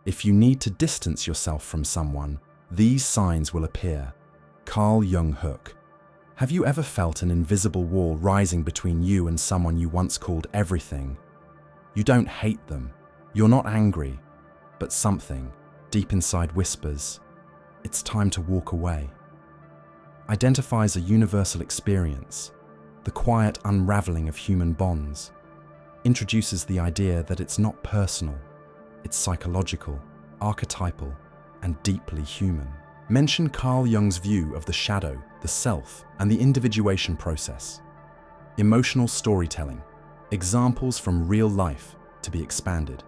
If you need to distance yourself from someone, these signs will appear. Carl Jung hook. Have you ever felt an invisible wall rising between you and someone you once called everything? You don't hate them. You're not angry. But something, deep inside, whispers, it's time to walk away. Identifies a universal experience, the quiet unraveling of human bonds. Introduces the idea that it's not personal, it's psychological, archetypal, and deeply human. Mention Carl Jung's view of the shadow, the self, and the individuation process. Emotional storytelling, examples from real life to be expanded.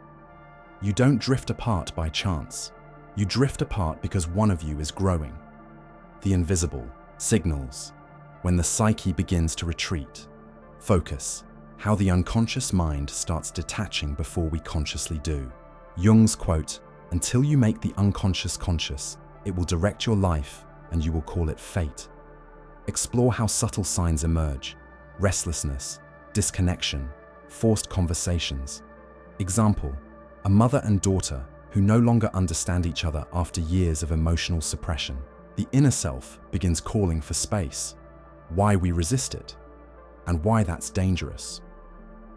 You don't drift apart by chance. You drift apart because one of you is growing. The invisible, signals, when the psyche begins to retreat. Focus, how the unconscious mind starts detaching before we consciously do. Jung's quote, "Until you make the unconscious conscious, it will direct your life and you will call it fate." Explore how subtle signs emerge: restlessness, disconnection, forced conversations. Example, a mother and daughter who no longer understand each other after years of emotional suppression. The inner self begins calling for space, why we resist it, and why that's dangerous.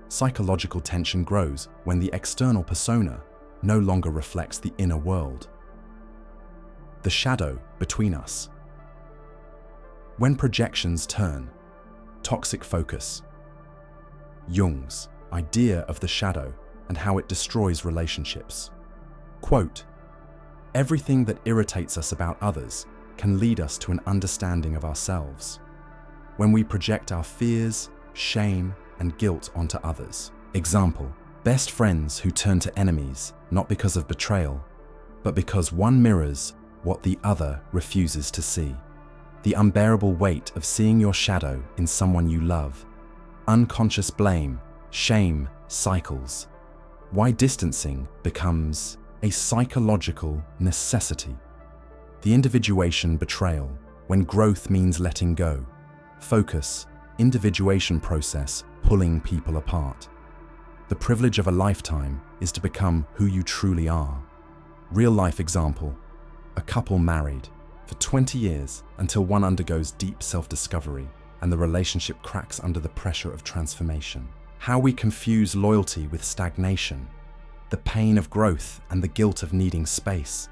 Psychological tension grows when the external persona no longer reflects the inner world. The shadow between us. When projections turn, toxic focus. Jung's idea of the shadow and how it destroys relationships. Quote, "Everything that irritates us about others can lead us to an understanding of ourselves. When we project our fears, shame, and guilt onto others." Example, best friends who turn to enemies not because of betrayal, but because one mirrors what the other refuses to see. The unbearable weight of seeing your shadow in someone you love. Unconscious blame, shame cycles. Why distancing becomes a psychological necessity. The individuation betrayal, when growth means letting go. Focus, individuation process pulling people apart. The privilege of a lifetime is to become who you truly are. Real life example, a couple married for 20 years until one undergoes deep self-discovery and the relationship cracks under the pressure of transformation. How we confuse loyalty with stagnation, the pain of growth and the guilt of needing space.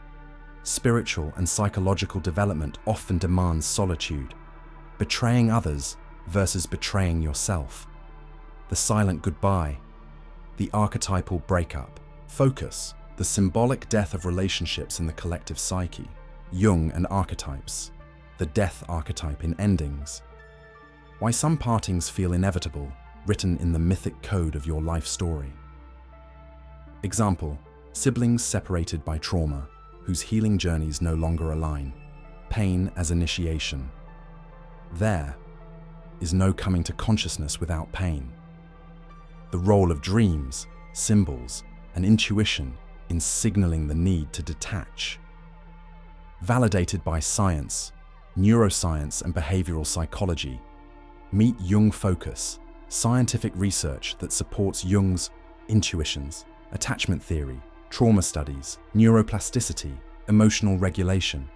Spiritual and psychological development often demands solitude, betraying others versus betraying yourself. The silent goodbye, the archetypal breakup. Focus, the symbolic death of relationships in the collective psyche. Jung and archetypes, the death archetype in endings. Why some partings feel inevitable, written in the mythic code of your life story. Example, siblings separated by trauma, whose healing journeys no longer align. Pain as initiation. There is no coming to consciousness without pain. The role of dreams, symbols, and intuition in signaling the need to detach. Validated by science, neuroscience, and behavioral psychology. Meet Jung Focus, scientific research that supports Jung's intuitions, attachment theory, trauma studies, neuroplasticity, emotional regulation.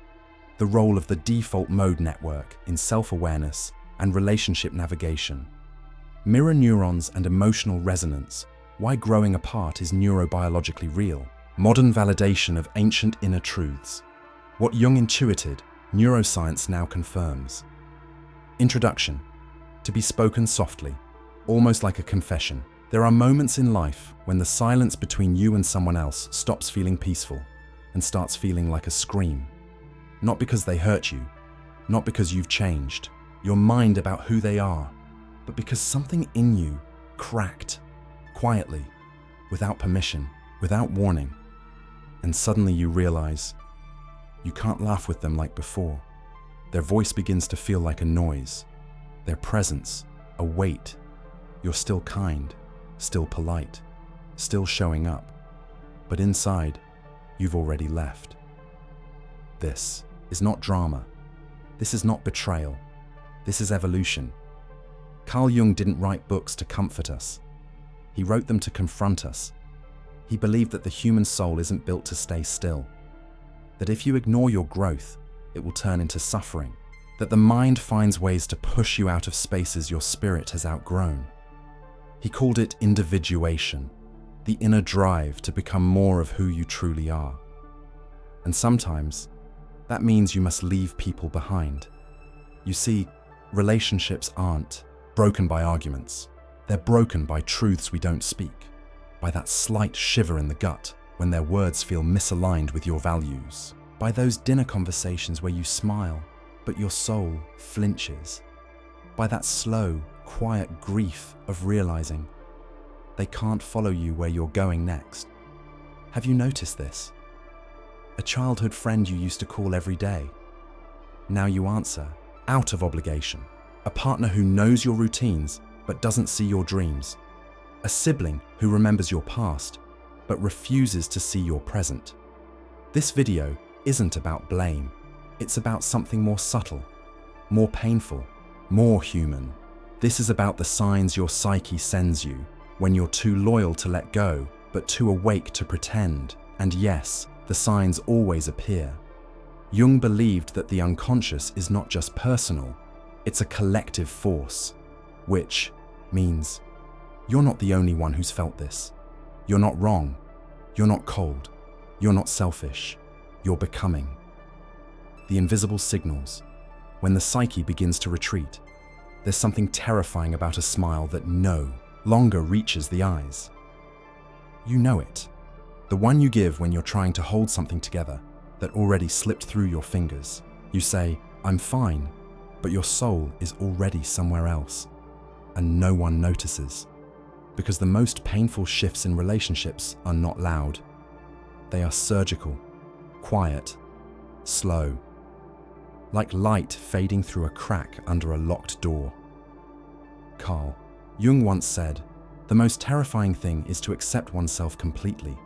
The role of the default mode network in self-awareness and relationship navigation. Mirror neurons and emotional resonance, why growing apart is neurobiologically real. Modern validation of ancient inner truths. What Jung intuited, neuroscience now confirms. Introduction. To be spoken softly, almost like a confession. There are moments in life when the silence between you and someone else stops feeling peaceful and starts feeling like a scream. Not because they hurt you, not because you've changed your mind about who they are, but because something in you cracked, quietly, without permission, without warning. And suddenly you realize you can't laugh with them like before. Their voice begins to feel like a noise, their presence, a weight. You're still kind, still polite, still showing up, but inside, you've already left. This is not drama. This is not betrayal. This is evolution. Carl Jung didn't write books to comfort us. He wrote them to confront us. He believed that the human soul isn't built to stay still, that if you ignore your growth, it will turn into suffering, that the mind finds ways to push you out of spaces your spirit has outgrown. He called it individuation, the inner drive to become more of who you truly are. And sometimes, that means you must leave people behind. You see, relationships aren't broken by arguments. They're broken by truths we don't speak, by that slight shiver in the gut when their words feel misaligned with your values, by those dinner conversations where you smile, but your soul flinches, by that slow, quiet grief of realizing they can't follow you where you're going next. Have you noticed this? A childhood friend you used to call every day. Now you answer, out of obligation. A partner who knows your routines but doesn't see your dreams. A sibling who remembers your past but refuses to see your present. This video isn't about blame. It's about something more subtle, more painful, more human. This is about the signs your psyche sends you when you're too loyal to let go, but too awake to pretend. And yes, the signs always appear. Jung believed that the unconscious is not just personal, it's a collective force, which means you're not the only one who's felt this. You're not wrong. You're not cold. You're not selfish. You're becoming. The invisible signals. When the psyche begins to retreat, there's something terrifying about a smile that no longer reaches the eyes. You know it. The one you give when you're trying to hold something together that already slipped through your fingers. You say, "I'm fine," but your soul is already somewhere else, and no one notices. Because the most painful shifts in relationships are not loud. They are surgical, quiet, slow, like light fading through a crack under a locked door. Carl Jung once said, "The most terrifying thing is to accept oneself completely."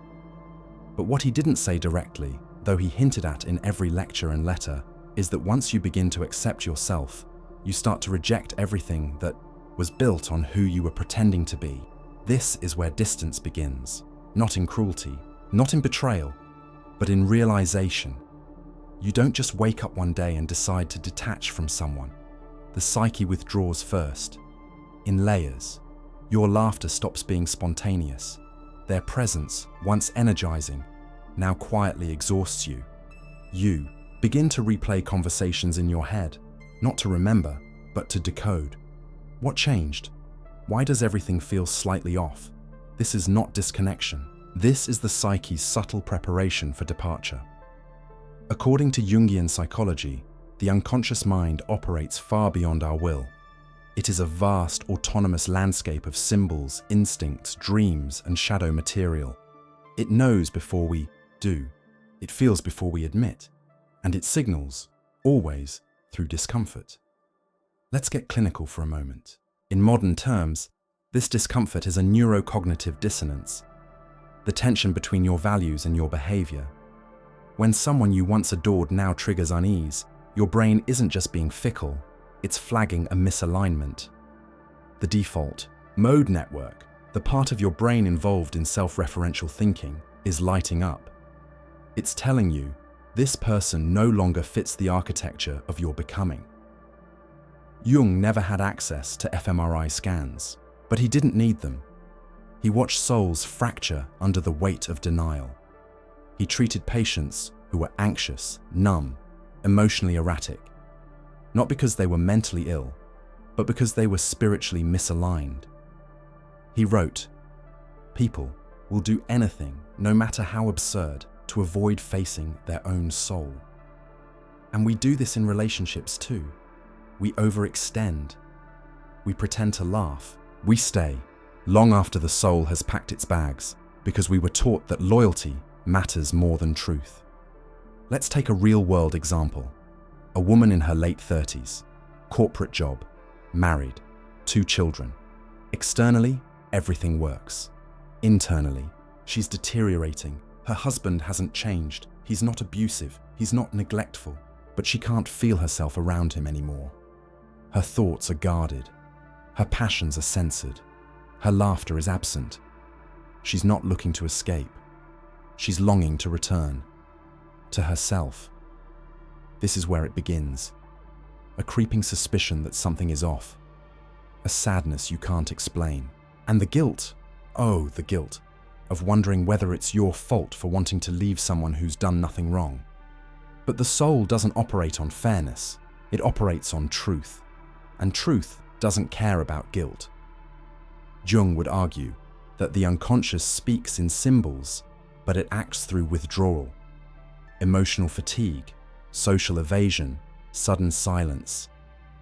But what he didn't say directly, though he hinted at in every lecture and letter, is that once you begin to accept yourself, you start to reject everything that was built on who you were pretending to be. This is where distance begins, not in cruelty, not in betrayal, but in realization. You don't just wake up one day and decide to detach from someone. The psyche withdraws first, in layers. Your laughter stops being spontaneous. Their presence, once energizing, now quietly exhausts you. You begin to replay conversations in your head, not to remember, but to decode. What changed? Why does everything feel slightly off? This is not disconnection. This is the psyche's subtle preparation for departure. According to Jungian psychology, the unconscious mind operates far beyond our will. It is a vast, autonomous landscape of symbols, instincts, dreams, and shadow material. It knows before we do. It feels before we admit. And it signals, always, through discomfort. Let's get clinical for a moment. In modern terms, this discomfort is a neurocognitive dissonance, the tension between your values and your behavior. When someone you once adored now triggers unease, your brain isn't just being fickle, it's flagging a misalignment. The default mode network, the part of your brain involved in self-referential thinking, is lighting up. It's telling you, this person no longer fits the architecture of your becoming. Jung never had access to fMRI scans, but he didn't need them. He watched souls fracture under the weight of denial. He treated patients who were anxious, numb, emotionally erratic, not because they were mentally ill, but because they were spiritually misaligned. He wrote, "People will do anything, no matter how absurd, to avoid facing their own soul." And we do this in relationships too. We overextend. We pretend to laugh. We stay, long after the soul has packed its bags, because we were taught that loyalty matters more than truth. Let's take a real-world example. A woman in her late 30s, corporate job, married, 2 children. Externally, everything works. Internally, she's deteriorating. Her husband hasn't changed. He's not abusive. He's not neglectful. But she can't feel herself around him anymore. Her thoughts are guarded. Her passions are censored. Her laughter is absent. She's not looking to escape. She's longing to return. To herself. This is where it begins. A creeping suspicion that something is off. A sadness you can't explain. And the guilt, oh, the guilt, of wondering whether it's your fault for wanting to leave someone who's done nothing wrong. But the soul doesn't operate on fairness. It operates on truth. And truth doesn't care about guilt. Jung would argue that the unconscious speaks in symbols, but it acts through withdrawal, emotional fatigue, social evasion, sudden silence.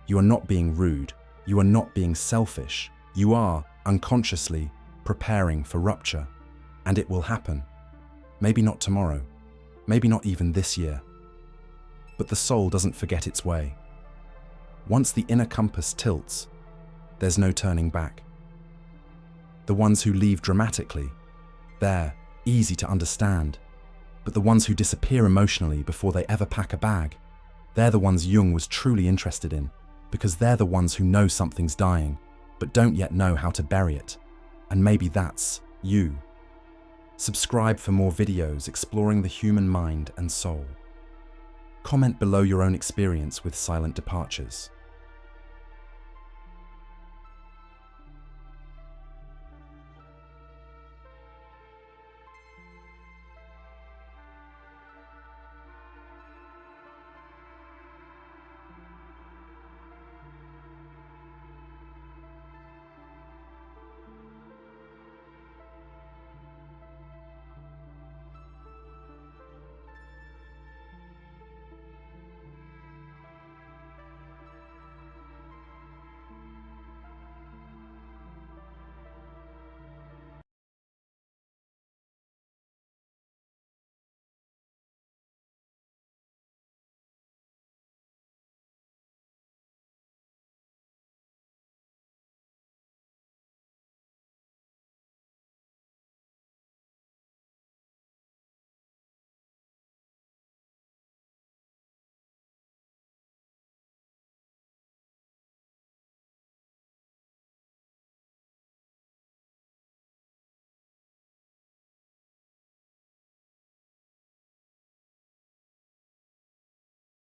You are not being rude. You are not being selfish. You are, unconsciously, preparing for rupture. And it will happen. Maybe not tomorrow. Maybe not even this year. But the soul doesn't forget its way. Once the inner compass tilts, there's no turning back. The ones who leave dramatically, they're easy to understand. But the ones who disappear emotionally before they ever pack a bag, they're the ones Jung was truly interested in, because they're the ones who know something's dying, but don't yet know how to bury it. And maybe that's you. Subscribe for more videos exploring the human mind and soul. Comment below your own experience with silent departures.